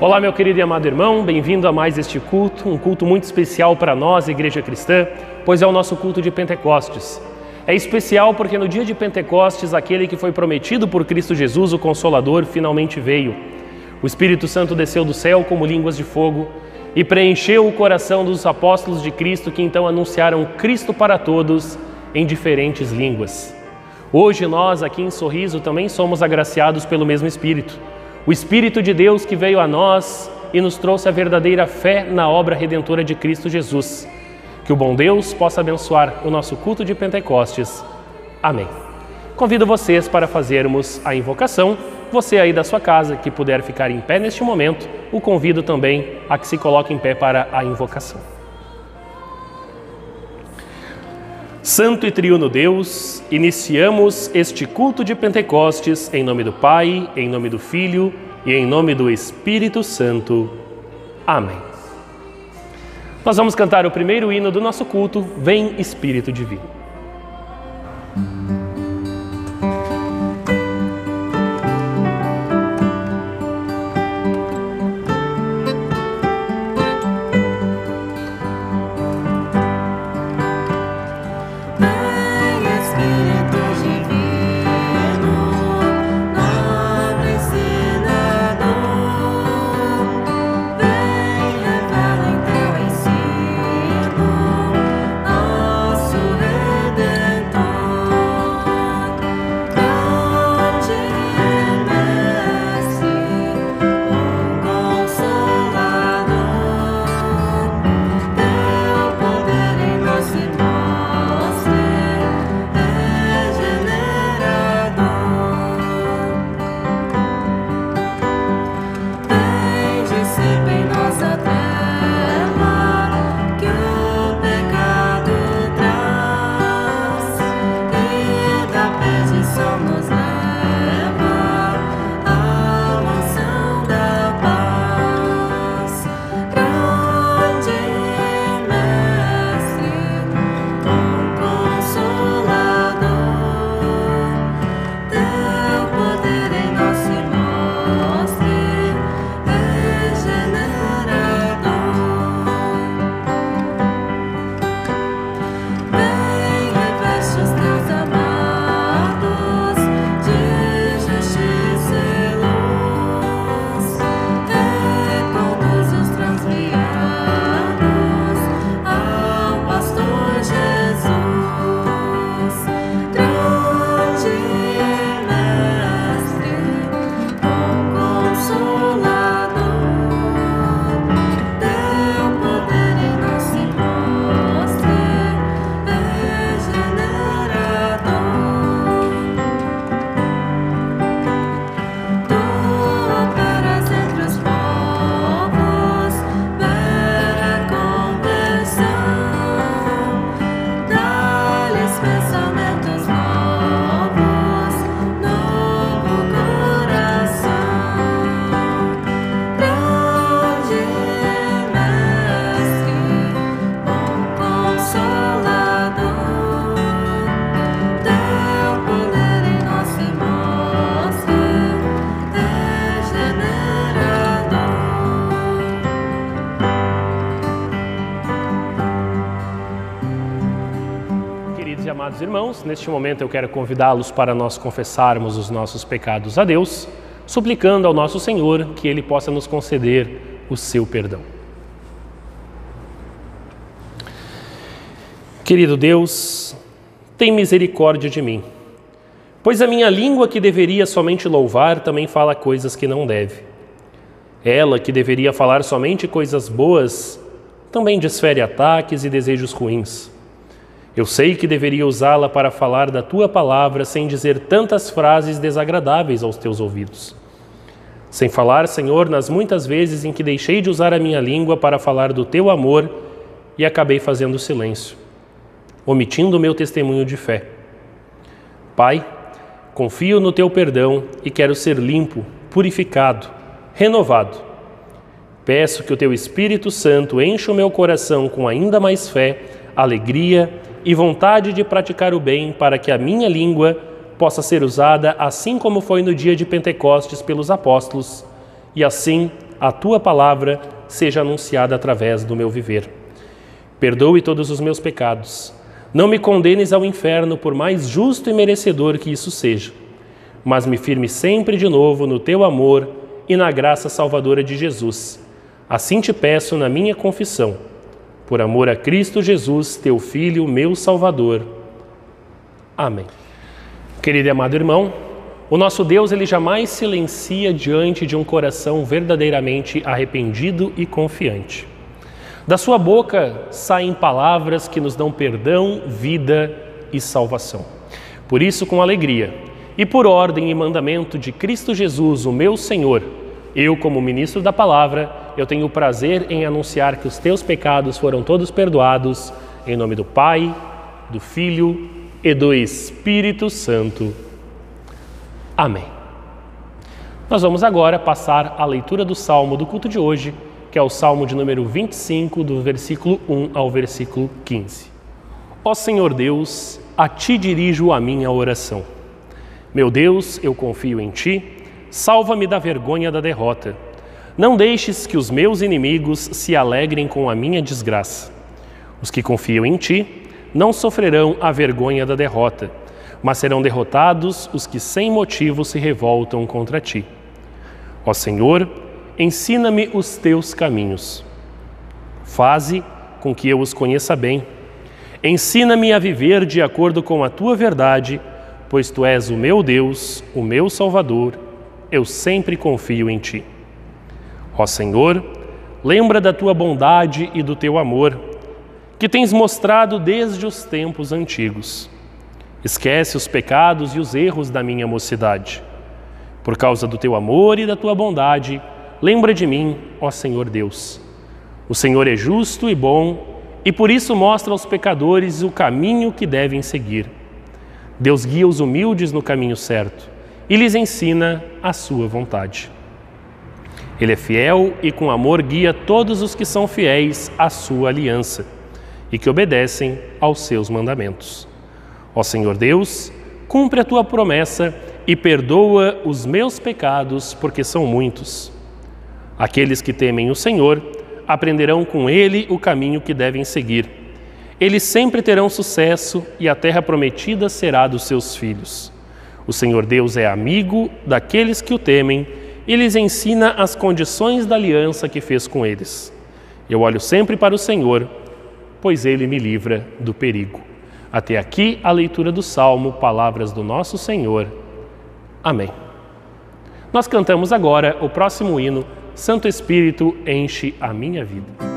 Olá, meu querido e amado irmão, bem-vindo a mais este culto, um culto muito especial para nós, Igreja Cristã, pois é o nosso culto de Pentecostes. É especial porque no dia de Pentecostes, aquele que foi prometido por Cristo Jesus, o Consolador, finalmente veio. O Espírito Santo desceu do céu como línguas de fogo e preencheu o coração dos apóstolos de Cristo, que então anunciaram Cristo para todos em diferentes línguas. Hoje nós, aqui em Sorriso, também somos agraciados pelo mesmo Espírito. O Espírito de Deus que veio a nós e nos trouxe a verdadeira fé na obra redentora de Cristo Jesus. Que o bom Deus possa abençoar o nosso culto de Pentecostes. Amém. Convido vocês para fazermos a invocação. Você aí da sua casa que puder ficar em pé neste momento, o convido também a que se coloque em pé para a invocação. Santo e triuno Deus, iniciamos este culto de Pentecostes em nome do Pai, em nome do Filho e em nome do Espírito Santo. Amém. Nós vamos cantar o primeiro hino do nosso culto, Vem Espírito Divino. Amados irmãos, neste momento eu quero convidá-los para nós confessarmos os nossos pecados a Deus, suplicando ao nosso Senhor que Ele possa nos conceder o seu perdão. Querido Deus, tem misericórdia de mim, pois a minha língua que deveria somente louvar também fala coisas que não deve. Ela que deveria falar somente coisas boas também desfere ataques e desejos ruins. Eu sei que deveria usá-la para falar da Tua palavra sem dizer tantas frases desagradáveis aos Teus ouvidos. Sem falar, Senhor, nas muitas vezes em que deixei de usar a minha língua para falar do Teu amor e acabei fazendo silêncio, omitindo o meu testemunho de fé. Pai, confio no Teu perdão e quero ser limpo, purificado, renovado. Peço que o Teu Espírito Santo encha o meu coração com ainda mais fé, alegria e vontade de praticar o bem, para que a minha língua possa ser usada assim como foi no dia de Pentecostes pelos apóstolos, e assim a tua palavra seja anunciada através do meu viver. Perdoe todos os meus pecados. Não me condenes ao inferno, por mais justo e merecedor que isso seja, mas me firme sempre de novo no teu amor e na graça salvadora de Jesus. Assim te peço na minha confissão, por amor a Cristo Jesus, teu Filho, meu Salvador. Amém. Querido e amado irmão, o nosso Deus, ele jamais silencia diante de um coração verdadeiramente arrependido e confiante. Da sua boca saem palavras que nos dão perdão, vida e salvação. Por isso, com alegria e por ordem e mandamento de Cristo Jesus, o meu Senhor, eu, como ministro da palavra, eu tenho o prazer em anunciar que os teus pecados foram todos perdoados, em nome do Pai, do Filho e do Espírito Santo. Amém. Nós vamos agora passar a leitura do Salmo do culto de hoje, que é o Salmo de número 25, do versículo 1 ao versículo 15. Ó Senhor Deus, a Ti dirijo a minha oração. Meu Deus, eu confio em Ti, salva-me da vergonha da derrota. Não deixes que os meus inimigos se alegrem com a minha desgraça. Os que confiam em Ti não sofrerão a vergonha da derrota, mas serão derrotados os que sem motivo se revoltam contra Ti. Ó Senhor, ensina-me os Teus caminhos. Faze com que eu os conheça bem. Ensina-me a viver de acordo com a Tua verdade, pois Tu és o meu Deus, o meu Salvador. Eu sempre confio em Ti. Ó Senhor, lembra da Tua bondade e do Teu amor, que tens mostrado desde os tempos antigos. Esquece os pecados e os erros da minha mocidade. Por causa do Teu amor e da Tua bondade, lembra de mim, ó Senhor Deus. O Senhor é justo e bom, e por isso mostra aos pecadores o caminho que devem seguir. Deus guia os humildes no caminho certo e lhes ensina a sua vontade. Ele é fiel e com amor guia todos os que são fiéis à sua aliança e que obedecem aos seus mandamentos. Ó Senhor Deus, cumpre a Tua promessa e perdoa os meus pecados, porque são muitos. Aqueles que temem o Senhor aprenderão com Ele o caminho que devem seguir. Eles sempre terão sucesso e a terra prometida será dos seus filhos. O Senhor Deus é amigo daqueles que o temem e lhes ensina as condições da aliança que fez com eles. Eu olho sempre para o Senhor, pois Ele me livra do perigo. Até aqui a leitura do Salmo, palavras do nosso Senhor. Amém. Nós cantamos agora o próximo hino, Santo Espírito, enche a minha vida.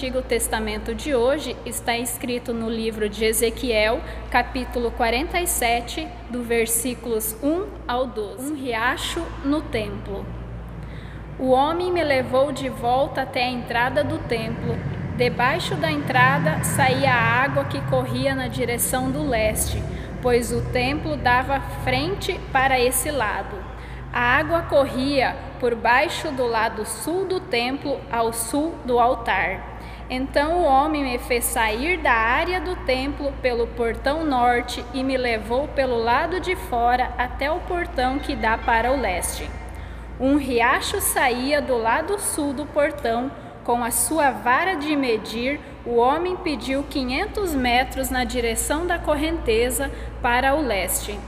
Antigo Testamento de hoje está escrito no livro de Ezequiel, capítulo 47, do versículos 1 ao 12. Um riacho no templo. O homem me levou de volta até a entrada do templo. Debaixo da entrada saía a água que corria na direção do leste, pois o templo dava frente para esse lado. A água corria por baixo do lado sul do templo ao sul do altar. Então o homem me fez sair da área do templo pelo portão norte e me levou pelo lado de fora até o portão que dá para o leste. Um riacho saía do lado sul do portão. Com a sua vara de medir, o homem pediu 500 metros na direção da correnteza para o leste.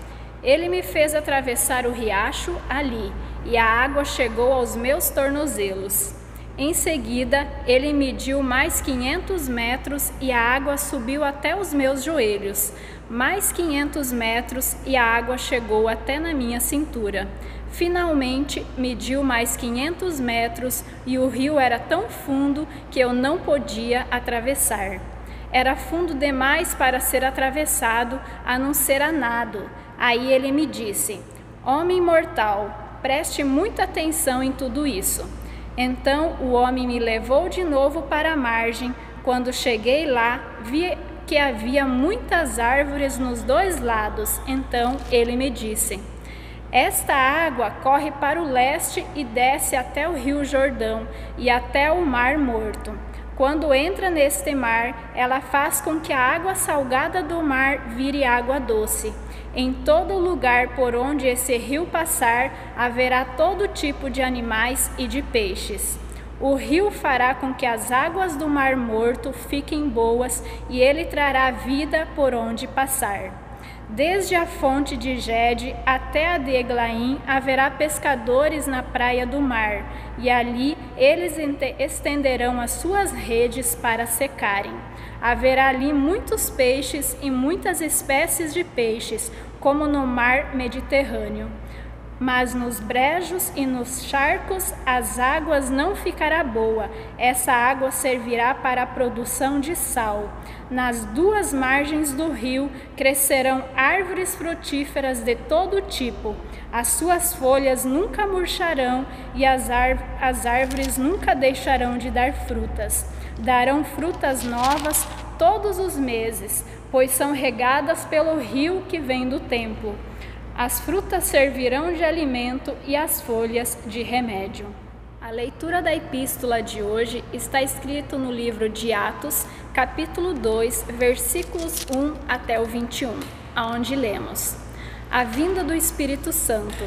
Ele me fez atravessar o riacho ali, e a água chegou aos meus tornozelos. Em seguida, ele mediu mais 500 metros e a água subiu até os meus joelhos. Mais 500 metros e a água chegou até na minha cintura. Finalmente, mediu mais 500 metros e o rio era tão fundo que eu não podia atravessar. Era fundo demais para ser atravessado, a não ser a nado. Aí ele me disse: homem mortal, preste muita atenção em tudo isso. Então o homem me levou de novo para a margem. Quando cheguei lá, vi que havia muitas árvores nos dois lados. Então ele me disse: esta água corre para o leste e desce até o rio Jordão e até o Mar Morto. Quando entra neste mar, ela faz com que a água salgada do mar vire água doce. Em todo lugar por onde esse rio passar, haverá todo tipo de animais e de peixes. O rio fará com que as águas do Mar Morto fiquem boas e ele trará vida por onde passar. Desde a fonte de Gede até a de Eglaim haverá pescadores na praia do mar, e ali eles estenderão as suas redes para secarem. Haverá ali muitos peixes e muitas espécies de peixes, como no mar Mediterrâneo. Mas nos brejos e nos charcos as águas não ficará boa, essa água servirá para a produção de sal. Nas duas margens do rio crescerão árvores frutíferas de todo tipo. As suas folhas nunca murcharão e as árvores nunca deixarão de dar frutas. Darão frutas novas todos os meses, pois são regadas pelo rio que vem do templo. As frutas servirão de alimento e as folhas de remédio. A leitura da epístola de hoje está escrito no livro de Atos, capítulo 2, versículos 1 até o 21, aonde lemos: A vinda do Espírito Santo.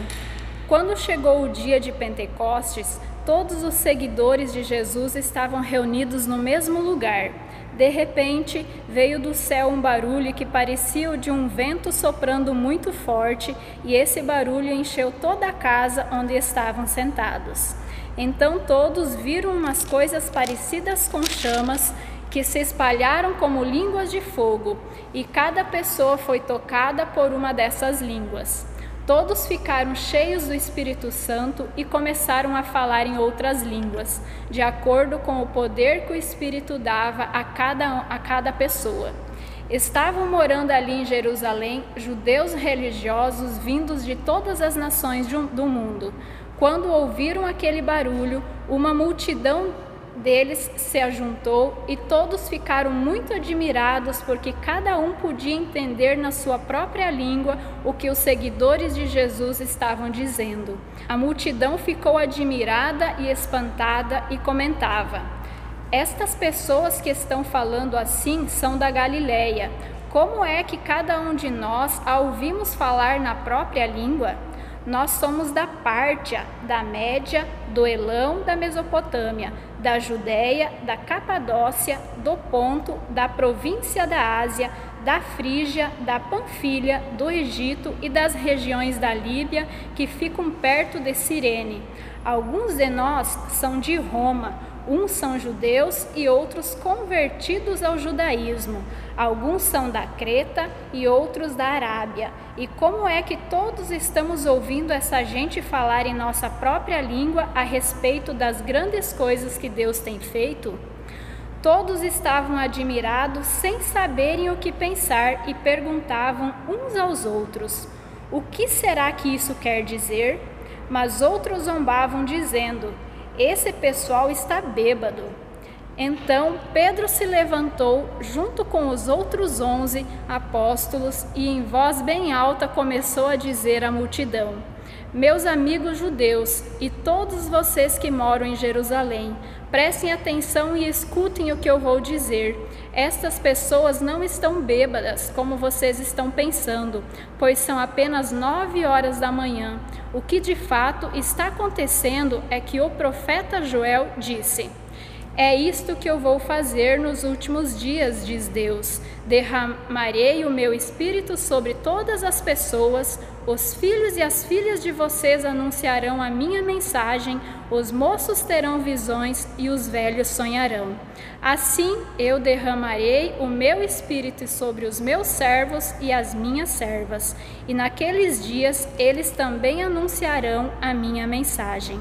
Quando chegou o dia de Pentecostes, todos os seguidores de Jesus estavam reunidos no mesmo lugar. De repente, veio do céu um barulho que parecia o de um vento soprando muito forte, e esse barulho encheu toda a casa onde estavam sentados. Então todos viram umas coisas parecidas com chamas, que se espalharam como línguas de fogo, e cada pessoa foi tocada por uma dessas línguas. Todos ficaram cheios do Espírito Santo e começaram a falar em outras línguas, de acordo com o poder que o Espírito dava a cada pessoa. Estavam morando ali em Jerusalém judeus religiosos vindos de todas as nações do mundo. Quando ouviram aquele barulho, uma multidão deles se ajuntou e todos ficaram muito admirados, porque cada um podia entender na sua própria língua o que os seguidores de Jesus estavam dizendo. A multidão ficou admirada e espantada e comentava: estas pessoas que estão falando assim são da Galileia. Como é que cada um de nós a ouvimos falar na própria língua? Nós somos da Pártia, da Média, do Elão, da Mesopotâmia, da Judéia, da Capadócia, do Ponto, da província da Ásia, da Frígia, da Panfilha, do Egito e das regiões da Líbia que ficam perto de Cirene. Alguns de nós são de Roma, uns são judeus e outros convertidos ao judaísmo. Alguns são da Creta e outros da Arábia. E como é que todos estamos ouvindo essa gente falar em nossa própria língua a respeito das grandes coisas que Deus tem feito? Todos estavam admirados, sem saberem o que pensar, e perguntavam uns aos outros: o que será que isso quer dizer? Mas outros zombavam, dizendo: esse pessoal está bêbado. Então Pedro se levantou junto com os outros 11 apóstolos e em voz bem alta começou a dizer à multidão: Meus amigos judeus e todos vocês que moram em Jerusalém, prestem atenção e escutem o que eu vou dizer. Estas pessoas não estão bêbadas, como vocês estão pensando, pois são apenas 9 horas da manhã. O que de fato está acontecendo é que o profeta Joel disse: é isto que eu vou fazer nos últimos dias, diz Deus. Derramarei o meu espírito sobre todas as pessoas, os filhos e as filhas de vocês anunciarão a minha mensagem, os moços terão visões e os velhos sonharão. Assim eu derramarei o meu espírito sobre os meus servos e as minhas servas, e naqueles dias eles também anunciarão a minha mensagem.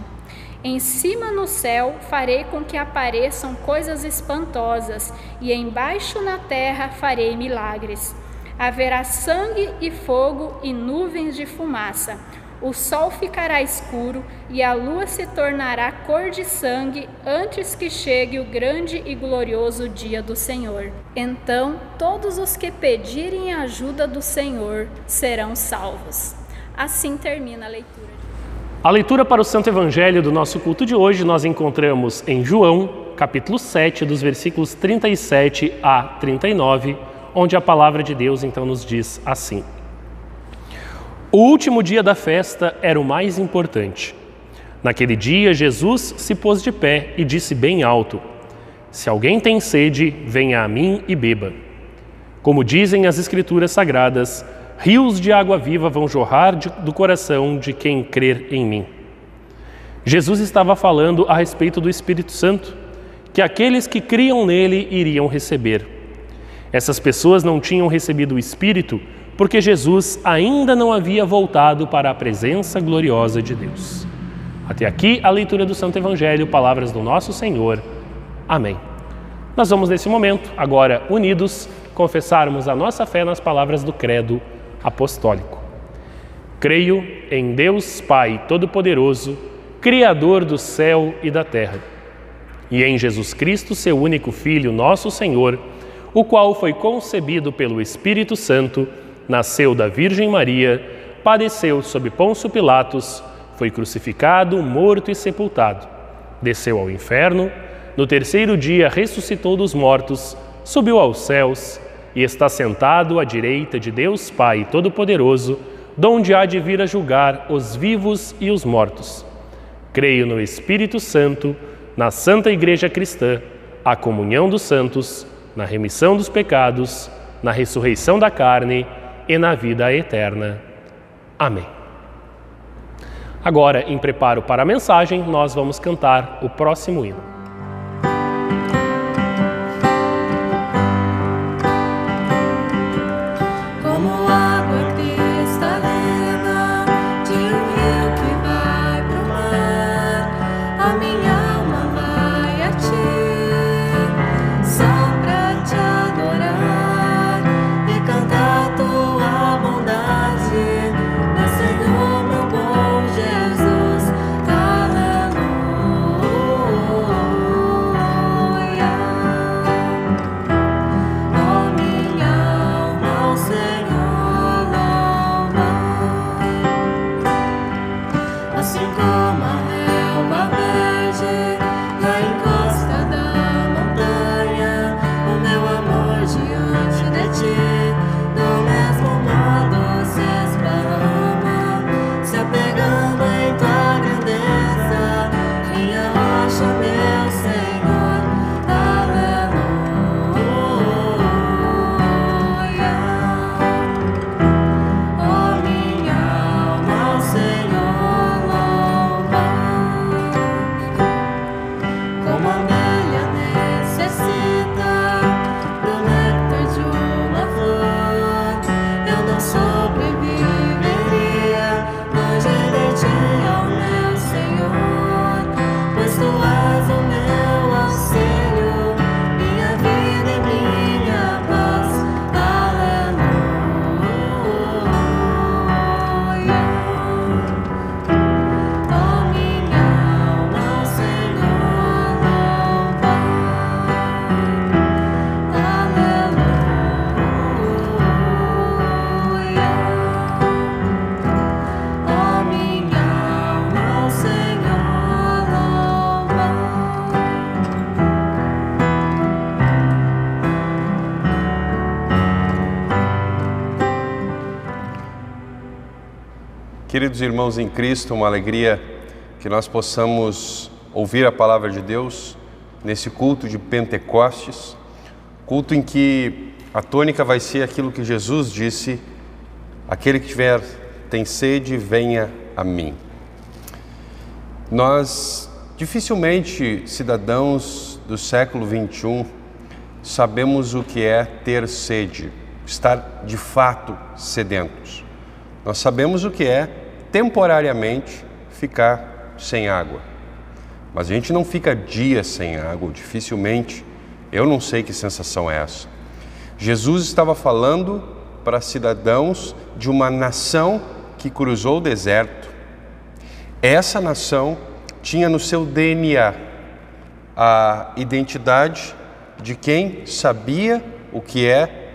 Em cima no céu farei com que apareçam coisas espantosas, e embaixo na terra farei milagres. Haverá sangue e fogo e nuvens de fumaça. O sol ficará escuro e a lua se tornará cor de sangue antes que chegue o grande e glorioso dia do Senhor. Então todos os que pedirem a ajuda do Senhor serão salvos. Assim termina a leitura. A leitura para o Santo Evangelho do nosso culto de hoje nós encontramos em João, capítulo 7, dos versículos 37 a 39, onde a palavra de Deus então nos diz assim: O último dia da festa era o mais importante. Naquele dia, Jesus se pôs de pé e disse bem alto: Se alguém tem sede, venha a mim e beba. Como dizem as Escrituras Sagradas, rios de água viva vão jorrar do coração de quem crer em mim. Jesus estava falando a respeito do Espírito Santo, que aqueles que criam nele iriam receber. Essas pessoas não tinham recebido o Espírito porque Jesus ainda não havia voltado para a presença gloriosa de Deus. Até aqui a leitura do Santo Evangelho, palavras do nosso Senhor. Amém. Nós vamos nesse momento, agora unidos, confessarmos a nossa fé nas palavras do Credo Apostólico. Creio em Deus Pai Todo-Poderoso, Criador do céu e da terra, e em Jesus Cristo, seu único Filho, nosso Senhor, o qual foi concebido pelo Espírito Santo, nasceu da Virgem Maria, padeceu sob Pôncio Pilatos, foi crucificado, morto e sepultado, desceu ao inferno, no terceiro dia ressuscitou dos mortos, subiu aos céus e está sentado à direita de Deus Pai Todo-Poderoso, donde há de vir a julgar os vivos e os mortos. Creio no Espírito Santo, na Santa Igreja Cristã, a comunhão dos santos, na remissão dos pecados, na ressurreição da carne e na vida eterna. Amém. Agora, em preparo para a mensagem, nós vamos cantar o próximo hino. Assim como a relva verde Queridos irmãos em Cristo, uma alegria que nós possamos ouvir a palavra de Deus nesse culto de Pentecostes, culto em que a tônica vai ser aquilo que Jesus disse: aquele que tem sede, venha a mim. Nós, dificilmente, cidadãos do século XXI, sabemos o que é ter sede, estar de fato sedentos. Nós sabemos o que é, temporariamente, ficar sem água. Mas a gente não fica dias sem água, dificilmente. Eu não sei que sensação é essa. Jesus estava falando para cidadãos de uma nação que cruzou o deserto. Essa nação tinha no seu DNA a identidade de quem sabia o que é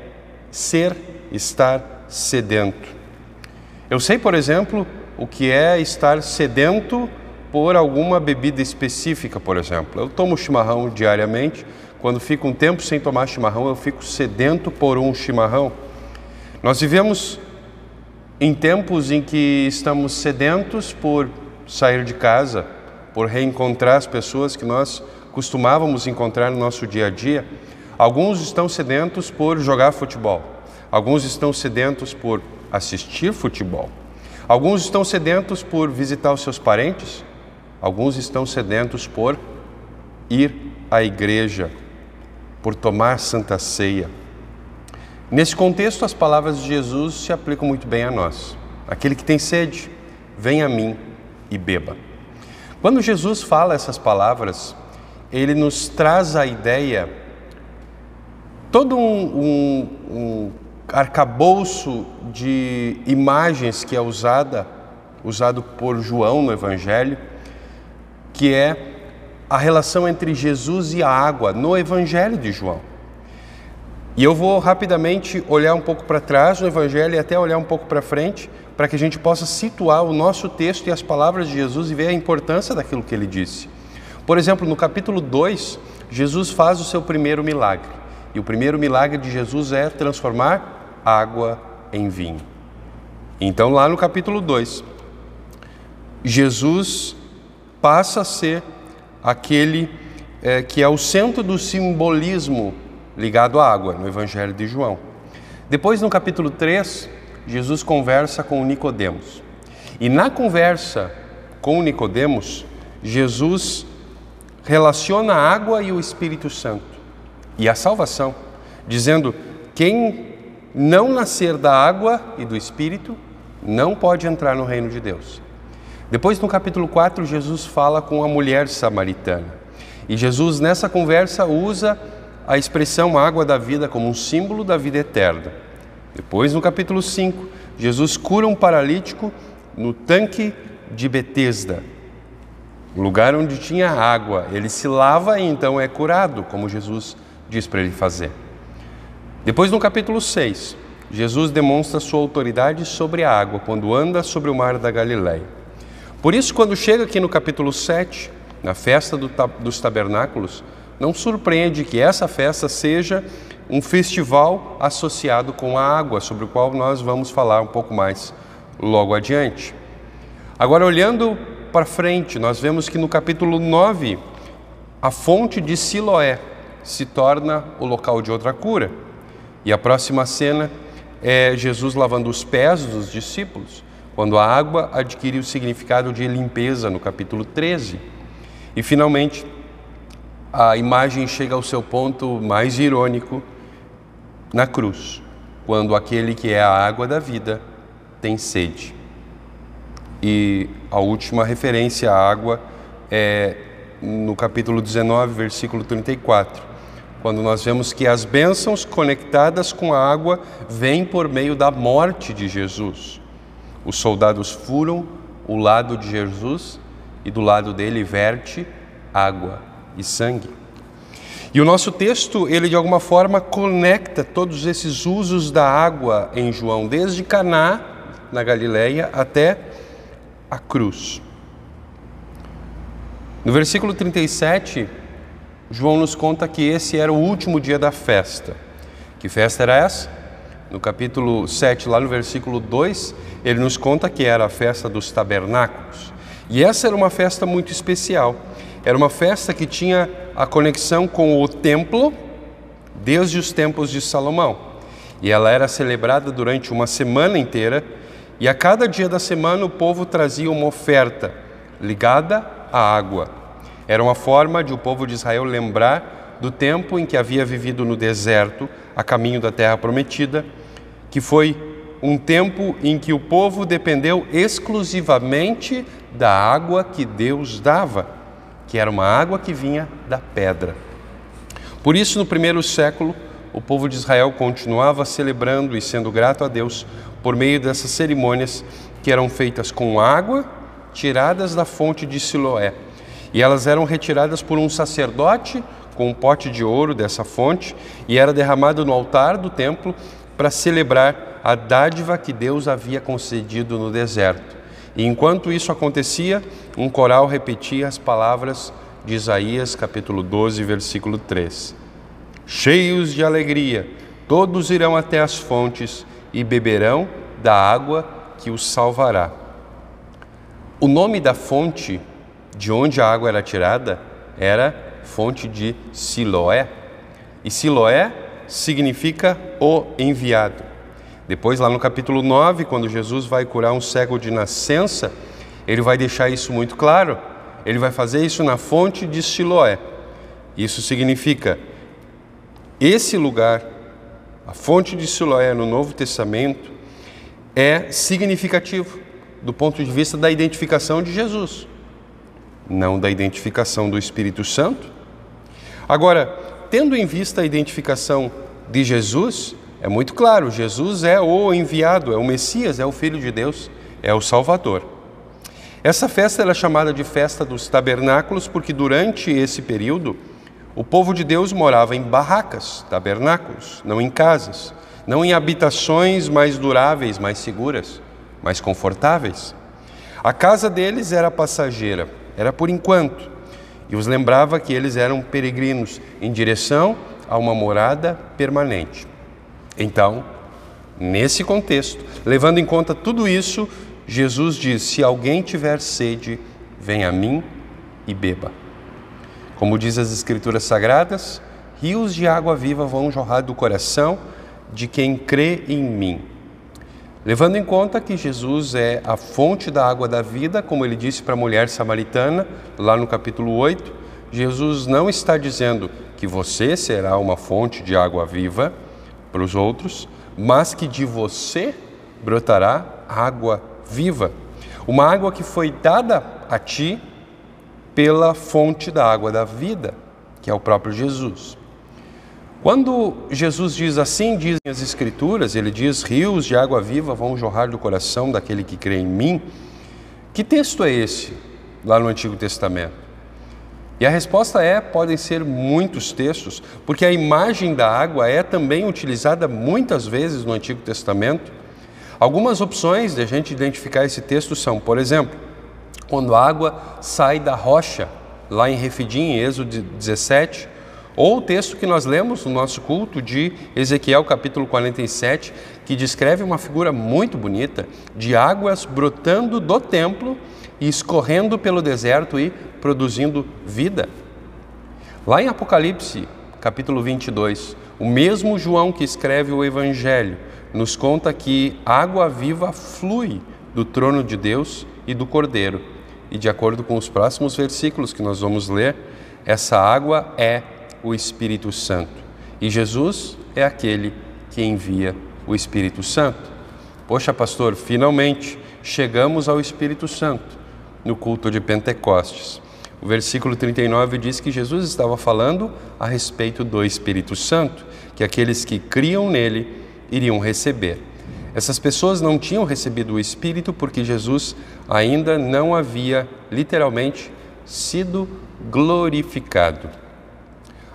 estar sedento. Eu sei, por exemplo, o que é estar sedento por alguma bebida específica, por exemplo. Eu tomo chimarrão diariamente. Quando fico um tempo sem tomar chimarrão, eu fico sedento por um chimarrão. Nós vivemos em tempos em que estamos sedentos por sair de casa, por reencontrar as pessoas que nós costumávamos encontrar no nosso dia a dia. Alguns estão sedentos por jogar futebol. Alguns estão sedentos por assistir futebol. Alguns estão sedentos por visitar os seus parentes. Alguns estão sedentos por ir à igreja, por tomar Santa Ceia. Nesse contexto, as palavras de Jesus se aplicam muito bem a nós. Aquele que tem sede, venha a mim e beba. Quando Jesus fala essas palavras, ele nos traz a ideia, todo um arcabouço de imagens que é usado por João no Evangelho, que é a relação entre Jesus e a água no Evangelho de João. E eu vou rapidamente olhar um pouco para trás no Evangelho e até olhar um pouco para frente, para que a gente possa situar o nosso texto e as palavras de Jesus e ver a importância daquilo que ele disse. Por exemplo, no capítulo 2, Jesus faz o seu primeiro milagre. E o primeiro milagre de Jesus é transformar água em vinho. Então, lá no capítulo 2, Jesus passa a ser aquele que é o centro do simbolismo ligado à água, no Evangelho de João. Depois, no capítulo 3, Jesus conversa com Nicodemos. E na conversa com Nicodemos, Jesus relaciona a água e o Espírito Santo e a salvação, dizendo: quem não nascer da água e do Espírito não pode entrar no reino de Deus. Depois, no capítulo 4, Jesus fala com a mulher samaritana. E Jesus, nessa conversa, usa a expressão água da vida como um símbolo da vida eterna. Depois, no capítulo 5, Jesus cura um paralítico no tanque de Betesda, lugar onde tinha água. Ele se lava e então é curado, como Jesus diz para ele fazer. Depois, no capítulo 6, Jesus demonstra sua autoridade sobre a água, quando anda sobre o mar da Galileia. Por isso, quando chega aqui no capítulo 7, na festa dos tabernáculos, não surpreende que essa festa seja um festival associado com a água, sobre o qual nós vamos falar um pouco mais logo adiante. Agora, olhando para frente, nós vemos que no capítulo 9, a fonte de Siloé se torna o local de outra cura. E a próxima cena é Jesus lavando os pés dos discípulos, quando a água adquire o significado de limpeza, no capítulo 13. E, finalmente, a imagem chega ao seu ponto mais irônico na cruz, quando aquele que é a água da vida tem sede. E a última referência à água é no capítulo 19, versículo 34, quando nós vemos que as bênçãos conectadas com a água vêm por meio da morte de Jesus. Os soldados furam o lado de Jesus e do lado dele verte água e sangue. E o nosso texto, ele de alguma forma conecta todos esses usos da água em João, desde Caná, na Galileia, até a cruz. No versículo 37, João nos conta que esse era o último dia da festa. Que festa era essa? No capítulo 7, lá no versículo 2, ele nos conta que era a festa dos tabernáculos. E essa era uma festa muito especial. Era uma festa que tinha a conexão com o templo desde os tempos de Salomão. E ela era celebrada durante uma semana inteira, e a cada dia da semana o povo trazia uma oferta ligada à água. Era uma forma de o povo de Israel lembrar do tempo em que havia vivido no deserto, a caminho da terra prometida, que foi um tempo em que o povo dependeu exclusivamente da água que Deus dava, que era uma água que vinha da pedra. Por isso, no primeiro século, o povo de Israel continuava celebrando e sendo grato a Deus por meio dessas cerimônias que eram feitas com água tiradas da fonte de Siloé. E elas eram retiradas por um sacerdote com um pote de ouro dessa fonte e era derramado no altar do templo para celebrar a dádiva que Deus havia concedido no deserto. E enquanto isso acontecia, um coral repetia as palavras de Isaías, capítulo 12, versículo 3. Cheios de alegria, todos irão até as fontes e beberão da água que os salvará. O nome da fonte de onde a água era tirada era fonte de Siloé. E Siloé significa o enviado. Depois, lá no capítulo 9, quando Jesus vai curar um cego de nascença, ele vai deixar isso muito claro. Ele vai fazer isso na fonte de Siloé. Isso significa, esse lugar, a fonte de Siloé no Novo Testamento, é significativo do ponto de vista da identificação de Jesus, não da identificação do Espírito Santo. Agora, tendo em vista a identificação de Jesus, é muito claro, Jesus é o enviado, é o Messias, é o Filho de Deus, é o Salvador. Essa festa é chamada de Festa dos Tabernáculos porque durante esse período o povo de Deus morava em barracas, tabernáculos, não em casas, não em habitações mais duráveis, mais seguras, mais confortáveis. A casa deles era passageira, era por enquanto, e os lembrava que eles eram peregrinos em direção a uma morada permanente. Então, nesse contexto, levando em conta tudo isso, Jesus diz, se alguém tiver sede, venha a mim e beba. Como diz as Escrituras Sagradas, rios de água viva vão jorrar do coração de quem crê em mim. Levando em conta que Jesus é a fonte da água da vida, como ele disse para a mulher samaritana, lá no capítulo 8, Jesus não está dizendo que você será uma fonte de água viva para os outros, mas que de você brotará água viva. Uma água que foi dada a ti pela fonte da água da vida, que é o próprio Jesus. Quando Jesus diz assim, dizem as Escrituras, ele diz, rios de água viva vão jorrar do coração daquele que crê em mim. Que texto é esse lá no Antigo Testamento? E a resposta é, podem ser muitos textos, porque a imagem da água é também utilizada muitas vezes no Antigo Testamento. Algumas opções de a gente identificar esse texto são, por exemplo, quando a água sai da rocha, lá em Refidim, em Êxodo 17, ou o texto que nós lemos no nosso culto de Ezequiel, capítulo 47, que descreve uma figura muito bonita de águas brotando do templo e escorrendo pelo deserto e produzindo vida. Lá em Apocalipse, capítulo 22, o mesmo João que escreve o Evangelho nos conta que água viva flui do trono de Deus e do Cordeiro. E de acordo com os próximos versículos que nós vamos ler, essa água é o Espírito Santo. E Jesus é aquele que envia o Espírito Santo. Poxa, pastor, finalmente chegamos ao Espírito Santo no culto de Pentecostes. O versículo 39 diz que Jesus estava falando a respeito do Espírito Santo, que aqueles que criam nele iriam receber. Essas pessoas não tinham recebido o Espírito porque Jesus ainda não havia, literalmente, sido glorificado.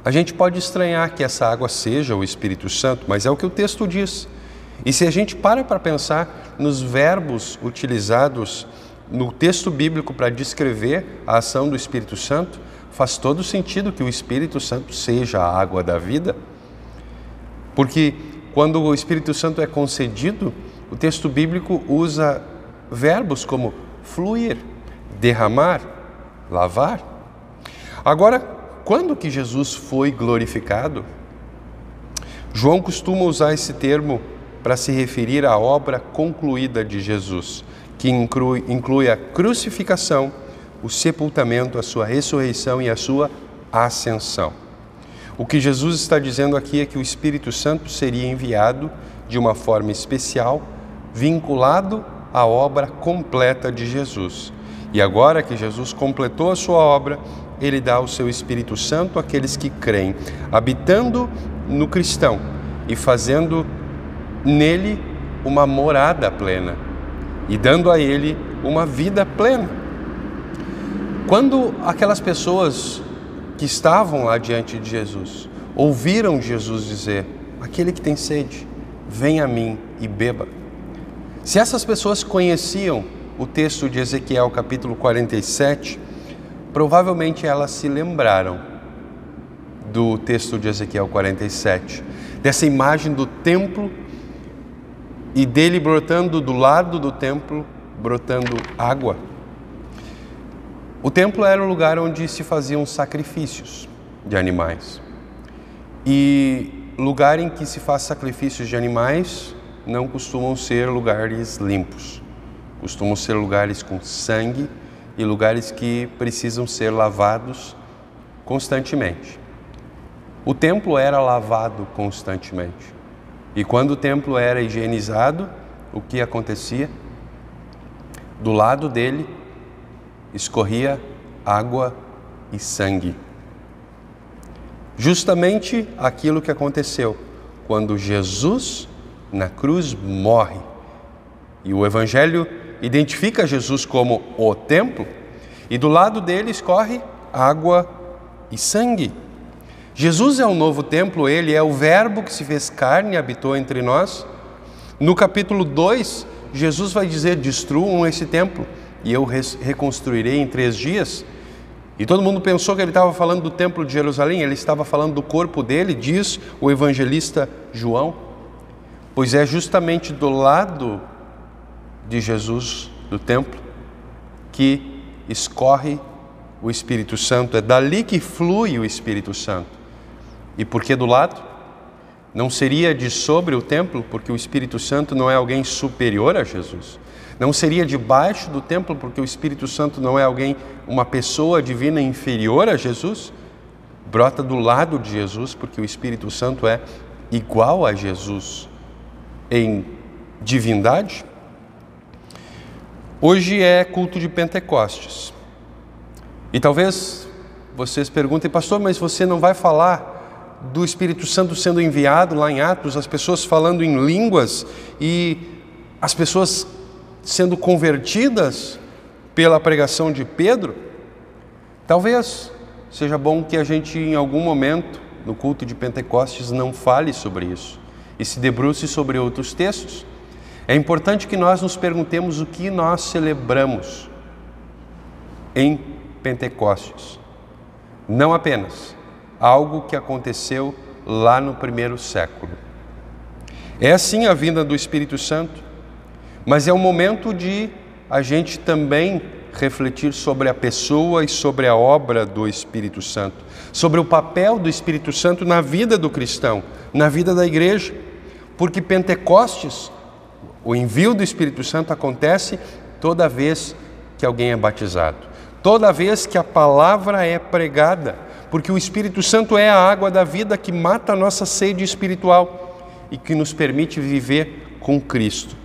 A gente pode estranhar que essa água seja o Espírito Santo, mas é o que o texto diz. E se a gente para pensar nos verbos utilizados no texto bíblico para descrever a ação do Espírito Santo, faz todo sentido que o Espírito Santo seja a água da vida, porque quando o Espírito Santo é concedido, o texto bíblico usa verbos como fluir, derramar, lavar. Agora, quando que Jesus foi glorificado? João costuma usar esse termo para se referir à obra concluída de Jesus, que inclui a crucificação, o sepultamento, a sua ressurreição e a sua ascensão. O que Jesus está dizendo aqui é que o Espírito Santo seria enviado de uma forma especial, vinculado à obra completa de Jesus. E agora que Jesus completou a sua obra, Ele dá o seu Espírito Santo àqueles que creem, habitando no cristão e fazendo nele uma morada plena e dando a ele uma vida plena. Quando aquelas pessoas que estavam lá diante de Jesus ouviram Jesus dizer: aquele que tem sede, vem a mim e beba. Se essas pessoas conheciam o texto de Ezequiel capítulo 47, provavelmente elas se lembraram do texto de Ezequiel 47, dessa imagem do templo e dele brotando do lado do templo, brotando água. O templo era o lugar onde se faziam sacrifícios de animais. E lugar em que se faz sacrifícios de animais não costumam ser lugares limpos. Costumam ser lugares com sangue e lugares que precisam ser lavados constantemente. O templo era lavado constantemente. E quando o templo era higienizado, o que acontecia? Do lado dele escorria água e sangue. Justamente aquilo que aconteceu quando Jesus na cruz morre. E o Evangelho identifica Jesus como o templo, e do lado dele escorre água e sangue. Jesus é o novo templo, Ele é o Verbo que se fez carne e habitou entre nós. No capítulo 2, Jesus vai dizer: destruam esse templo e eu reconstruirei em 3 dias. E todo mundo pensou que ele estava falando do templo de Jerusalém, ele estava falando do corpo dele, diz o evangelista João. Pois é justamente do lado de Jesus, do templo, que escorre o Espírito Santo, é dali que flui o Espírito Santo. E por que do lado? Não seria de sobre o templo, porque o Espírito Santo não é alguém superior a Jesus. Não seria debaixo do templo, porque o Espírito Santo não é alguém, uma pessoa divina inferior a Jesus. Brota do lado de Jesus, porque o Espírito Santo é igual a Jesus em divindade. Hoje é culto de Pentecostes. E talvez vocês perguntem: pastor, mas você não vai falar do Espírito Santo sendo enviado lá em Atos, as pessoas falando em línguas e as pessoas sendo convertidas pela pregação de Pedro? Talvez seja bom que a gente em algum momento no culto de Pentecostes não fale sobre isso e se debruce sobre outros textos. É importante que nós nos perguntemos o que nós celebramos em Pentecostes. Não apenas algo que aconteceu lá no primeiro século. É sim a vinda do Espírito Santo, mas é o momento de a gente também refletir sobre a pessoa e sobre a obra do Espírito Santo, sobre o papel do Espírito Santo na vida do cristão, na vida da igreja, porque Pentecostes, o envio do Espírito Santo acontece toda vez que alguém é batizado, toda vez que a palavra é pregada, porque o Espírito Santo é a água da vida que mata a nossa sede espiritual e que nos permite viver com Cristo.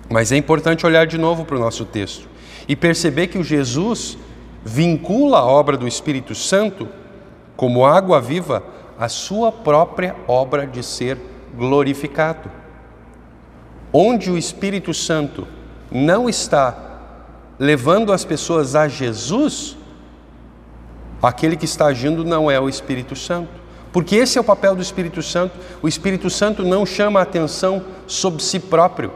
Mas é importante olhar de novo para o nosso texto e perceber que o Jesus vincula a obra do Espírito Santo como água viva à sua própria obra de ser glorificado. Onde o Espírito Santo não está levando as pessoas a Jesus, aquele que está agindo não é o Espírito Santo. Porque esse é o papel do Espírito Santo. O Espírito Santo não chama a atenção sobre si próprio.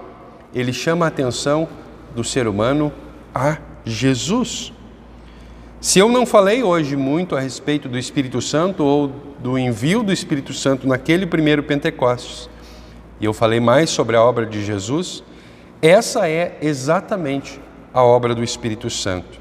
Ele chama a atenção do ser humano a Jesus. Se eu não falei hoje muito a respeito do Espírito Santo ou do envio do Espírito Santo naquele primeiro Pentecostes, e eu falei mais sobre a obra de Jesus, essa é exatamente a obra do Espírito Santo.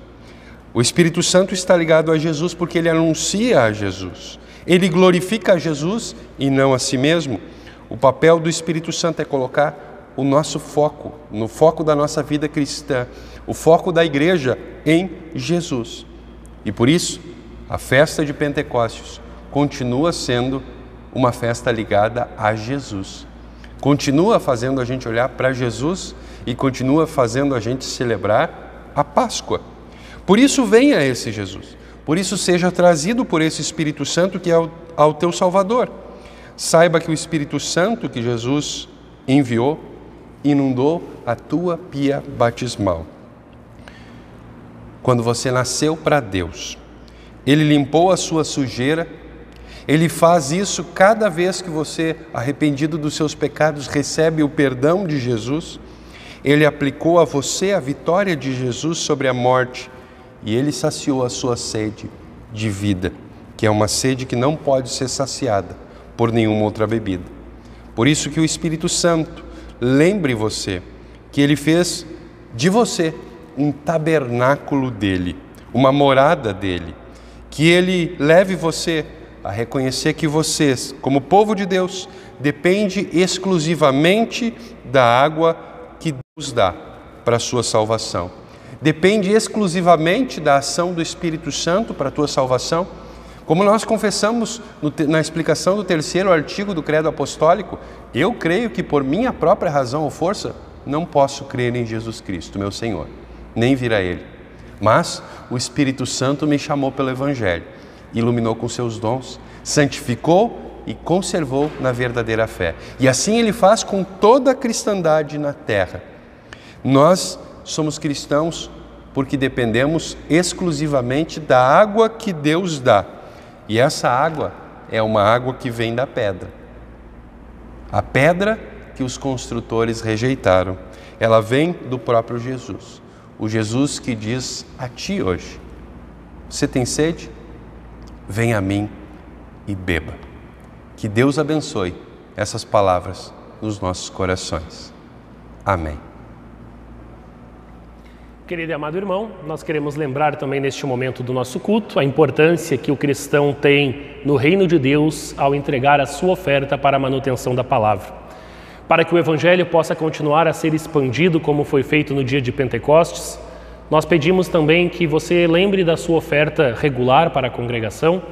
O Espírito Santo está ligado a Jesus porque ele anuncia a Jesus. Ele glorifica a Jesus e não a si mesmo. O papel do Espírito Santo é colocar o nosso foco, no foco da nossa vida cristã, o foco da igreja em Jesus. E por isso, a festa de Pentecostes continua sendo uma festa ligada a Jesus. Continua fazendo a gente olhar para Jesus e continua fazendo a gente celebrar a Páscoa. Por isso venha esse Jesus. Por isso seja trazido por esse Espírito Santo que é ao teu Salvador. Saiba que o Espírito Santo que Jesus enviou inundou a tua pia batismal. Quando você nasceu para Deus, Ele limpou a sua sujeira. Ele faz isso cada vez que você, arrependido dos seus pecados, recebe o perdão de Jesus. Ele aplicou a você a vitória de Jesus sobre a morte e Ele saciou a sua sede de vida, que é uma sede que não pode ser saciada por nenhuma outra bebida. Por isso que o Espírito Santo lembre você que Ele fez de você um tabernáculo dEle, uma morada dEle, que Ele leve você a reconhecer que vocês, como povo de Deus, depende exclusivamente da água que Deus dá para a sua salvação. Depende exclusivamente da ação do Espírito Santo para a tua salvação. Como nós confessamos na explicação do 3º artigo do Credo Apostólico, eu creio que por minha própria razão ou força não posso crer em Jesus Cristo, meu Senhor, nem vir a Ele. Mas o Espírito Santo me chamou pelo Evangelho, iluminou com seus dons, santificou e conservou na verdadeira fé. E assim Ele faz com toda a cristandade na terra. Nós somos cristãos porque dependemos exclusivamente da água que Deus dá. E essa água é uma água que vem da pedra. A pedra que os construtores rejeitaram, ela vem do próprio Jesus. O Jesus que diz a ti hoje: você tem sede? Vem a mim e beba. Que Deus abençoe essas palavras nos nossos corações. Amém. Querido e amado irmão, nós queremos lembrar também neste momento do nosso culto a importância que o cristão tem no reino de Deus ao entregar a sua oferta para a manutenção da palavra. Para que o Evangelho possa continuar a ser expandido como foi feito no dia de Pentecostes, nós pedimos também que você lembre da sua oferta regular para a congregação.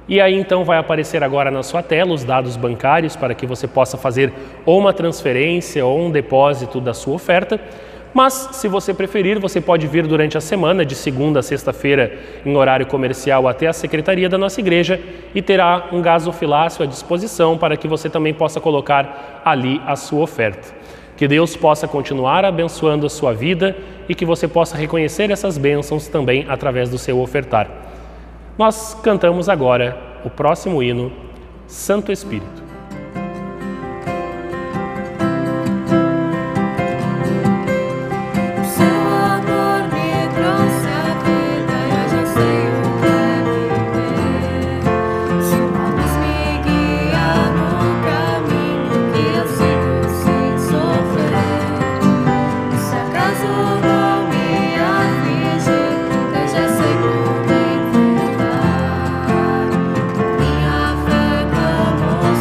E aí então vai aparecer agora na sua tela os dados bancários para que você possa fazer ou uma transferência ou um depósito da sua oferta. Mas, se você preferir, você pode vir durante a semana, de segunda a sexta-feira, em horário comercial, até a secretaria da nossa igreja e terá um gasofilácio à disposição para que você também possa colocar ali a sua oferta. Que Deus possa continuar abençoando a sua vida e que você possa reconhecer essas bênçãos também através do seu ofertar. Nós cantamos agora o próximo hino, Santo Espírito. Minha fé como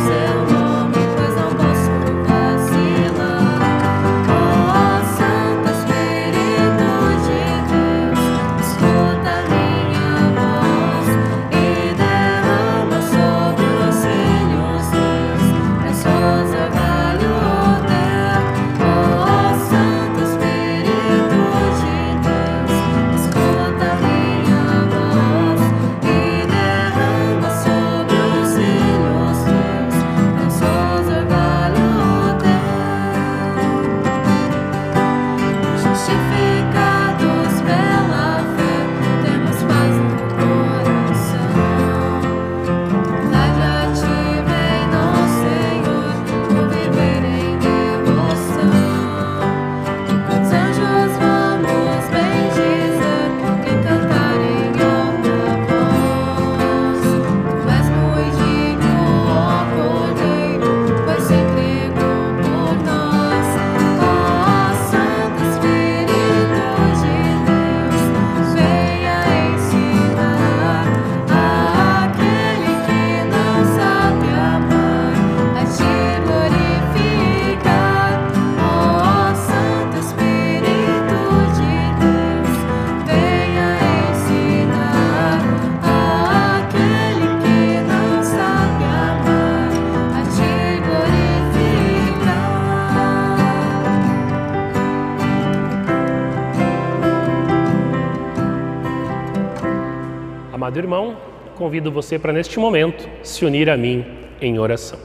Amado irmão, convido você para neste momento se unir a mim em oração.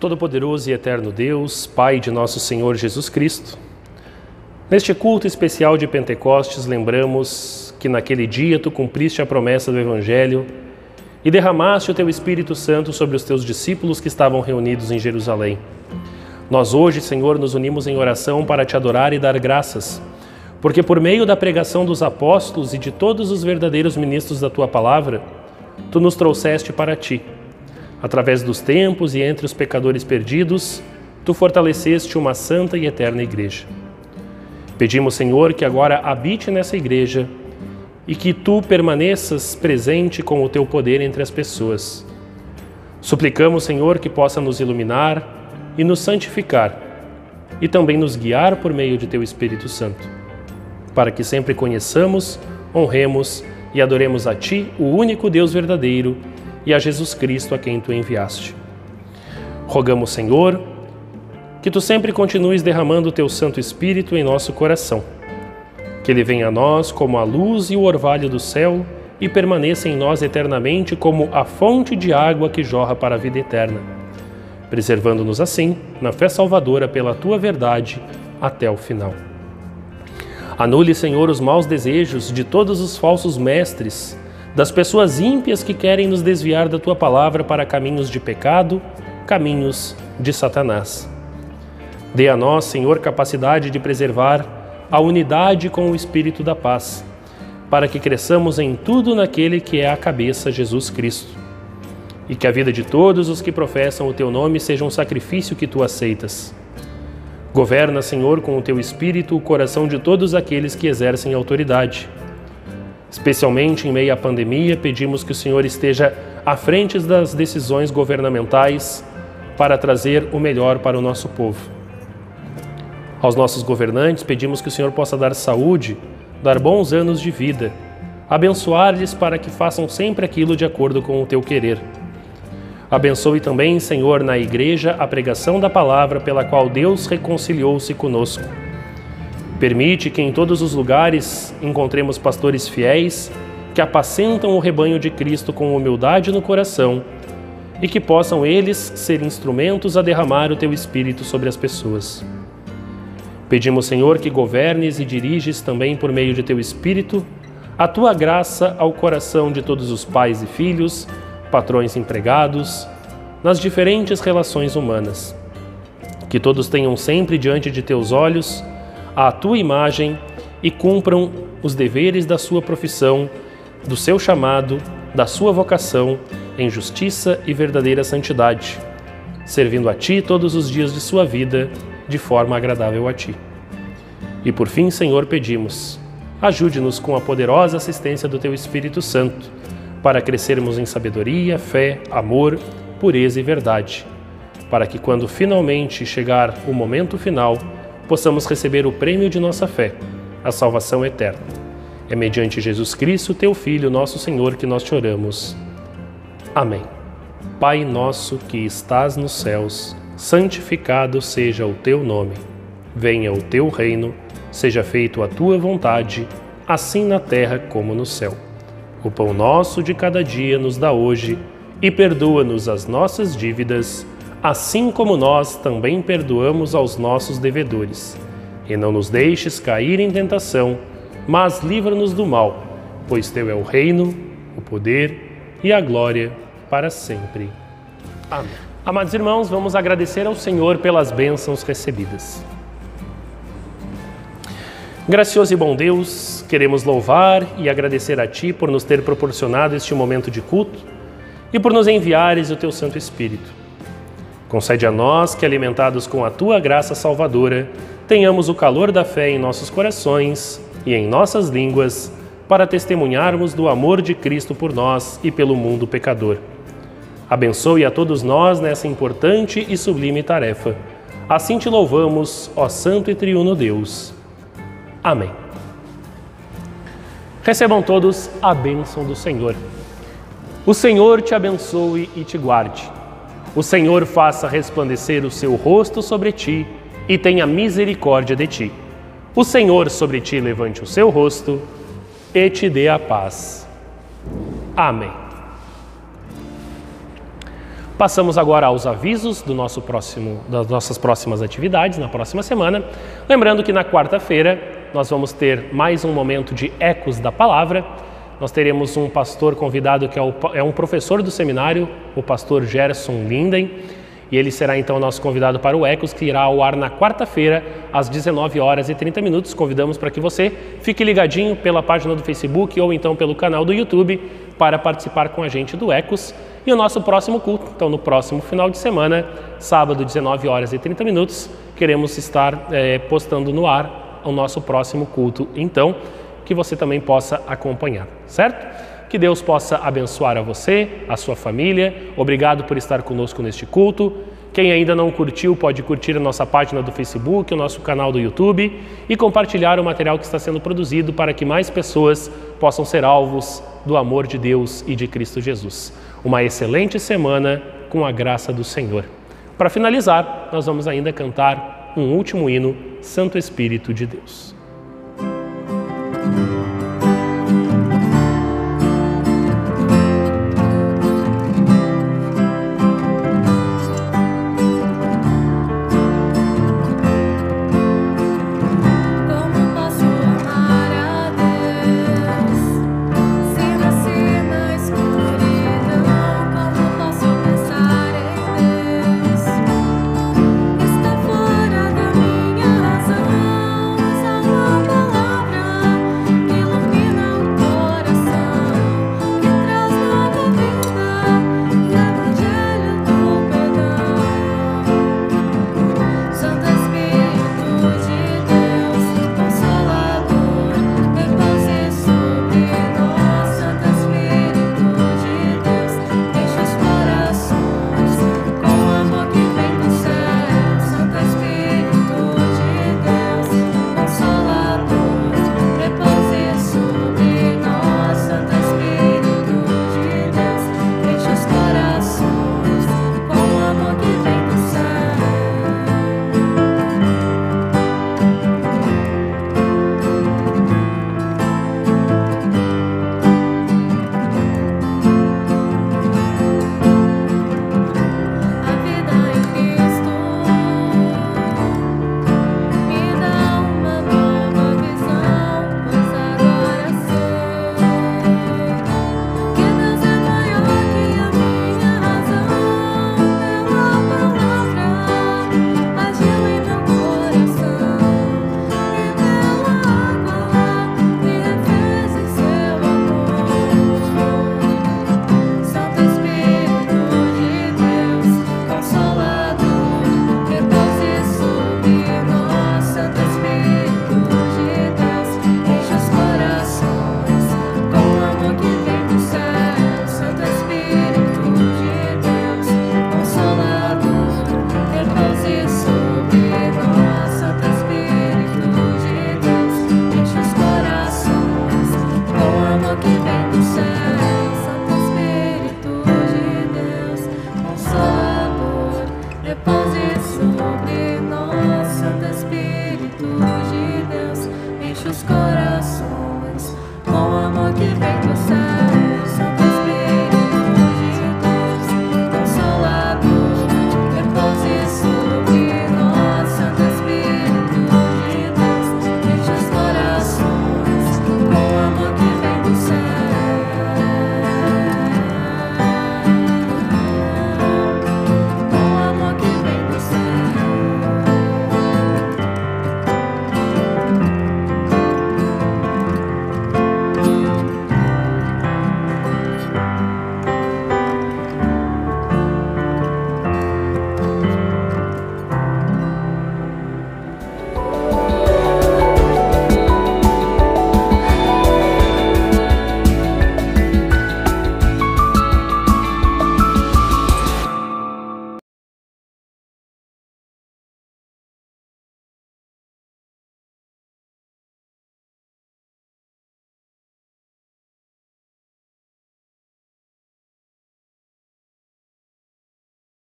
Todo-Poderoso e Eterno Deus, Pai de nosso Senhor Jesus Cristo, neste culto especial de Pentecostes lembramos que naquele dia Tu cumpriste a promessa do Evangelho e derramaste o Teu Espírito Santo sobre os Teus discípulos que estavam reunidos em Jerusalém. Nós hoje, Senhor, nos unimos em oração para Te adorar e dar graças, porque por meio da pregação dos apóstolos e de todos os verdadeiros ministros da Tua Palavra, Tu nos trouxeste para Ti. Através dos tempos e entre os pecadores perdidos, Tu fortaleceste uma santa e eterna igreja. Pedimos, Senhor, que agora habite nessa igreja e que Tu permaneças presente com o Teu poder entre as pessoas. Suplicamos, Senhor, que possa nos iluminar e nos santificar e também nos guiar por meio de Teu Espírito Santo, para que sempre conheçamos, honremos e adoremos a Ti, o único Deus verdadeiro, e a Jesus Cristo a quem Tu enviaste. Rogamos, Senhor, que Tu sempre continues derramando o Teu Santo Espírito em nosso coração, que Ele venha a nós como a luz e o orvalho do céu e permaneça em nós eternamente como a fonte de água que jorra para a vida eterna, preservando-nos assim na fé salvadora pela Tua verdade até o final. Anule, Senhor, os maus desejos de todos os falsos mestres, das pessoas ímpias que querem nos desviar da Tua palavra para caminhos de pecado, caminhos de Satanás. Dê a nós, Senhor, capacidade de preservar a unidade com o Espírito da paz, para que cresçamos em tudo naquele que é a cabeça, Jesus Cristo, e que a vida de todos os que professam o Teu nome seja um sacrifício que Tu aceitas. Governa, Senhor, com o Teu Espírito o coração de todos aqueles que exercem autoridade. Especialmente em meio à pandemia, pedimos que o Senhor esteja à frente das decisões governamentais para trazer o melhor para o nosso povo. Aos nossos governantes, pedimos que o Senhor possa dar saúde, dar bons anos de vida, abençoar-lhes para que façam sempre aquilo de acordo com o Teu querer. Abençoe também, Senhor, na Igreja a pregação da palavra pela qual Deus reconciliou-se conosco. Permite que em todos os lugares encontremos pastores fiéis que apacentam o rebanho de Cristo com humildade no coração e que possam eles ser instrumentos a derramar o Teu Espírito sobre as pessoas. Pedimos, Senhor, que governes e diriges também por meio de Teu Espírito a Tua graça ao coração de todos os pais e filhos, patrões e empregados, nas diferentes relações humanas. Que todos tenham sempre diante de Teus olhos a Tua imagem e cumpram os deveres da sua profissão, do seu chamado, da sua vocação, em justiça e verdadeira santidade, servindo a Ti todos os dias de sua vida, de forma agradável a Ti. E por fim, Senhor, pedimos, ajude-nos com a poderosa assistência do Teu Espírito Santo, para crescermos em sabedoria, fé, amor, pureza e verdade, para que quando finalmente chegar o momento final, possamos receber o prêmio de nossa fé, a salvação eterna. É mediante Jesus Cristo, Teu Filho, nosso Senhor, que nós te oramos. Amém. Pai nosso que estás nos céus, santificado seja o Teu nome. Venha o Teu reino, seja feita a Tua vontade, assim na terra como no céu. O pão nosso de cada dia nos dá hoje e perdoa-nos as nossas dívidas, assim como nós também perdoamos aos nossos devedores. E não nos deixes cair em tentação, mas livra-nos do mal, pois Teu é o reino, o poder e a glória para sempre. Amém. Amados irmãos, vamos agradecer ao Senhor pelas bênçãos recebidas. Gracioso e bom Deus, queremos louvar e agradecer a Ti por nos ter proporcionado este momento de culto e por nos enviares o Teu Santo Espírito. Concede a nós que, alimentados com a Tua graça salvadora, tenhamos o calor da fé em nossos corações e em nossas línguas para testemunharmos do amor de Cristo por nós e pelo mundo pecador. Abençoe a todos nós nessa importante e sublime tarefa. Assim Te louvamos, ó Santo e Triuno Deus. Amém. Recebam todos a bênção do Senhor. O Senhor te abençoe e te guarde. O Senhor faça resplandecer o seu rosto sobre ti e tenha misericórdia de ti. O Senhor sobre ti levante o seu rosto e te dê a paz. Amém. Passamos agora aos avisos das nossas próximas atividades na próxima semana. Lembrando que na quarta-feira nós vamos ter mais um momento de Ecos da Palavra. Nós teremos um pastor convidado que é um professor do seminário, o pastor Gerson Linden, e ele será então nosso convidado para o Ecos, que irá ao ar na quarta-feira, às 19h30. Convidamos para que você fique ligadinho pela página do Facebook ou então pelo canal do YouTube para participar com a gente do Ecos. E o nosso próximo culto, então no próximo final de semana, sábado, 19h30, queremos estar postando no ar o nosso próximo culto, então, que você também possa acompanhar, certo? Que Deus possa abençoar a você, a sua família. Obrigado por estar conosco neste culto. Quem ainda não curtiu, pode curtir a nossa página do Facebook, o nosso canal do YouTube e compartilhar o material que está sendo produzido para que mais pessoas possam ser alvos do amor de Deus e de Cristo Jesus. Uma excelente semana com a graça do Senhor. Para finalizar, nós vamos ainda cantar um último hino, Santo Espírito de Deus.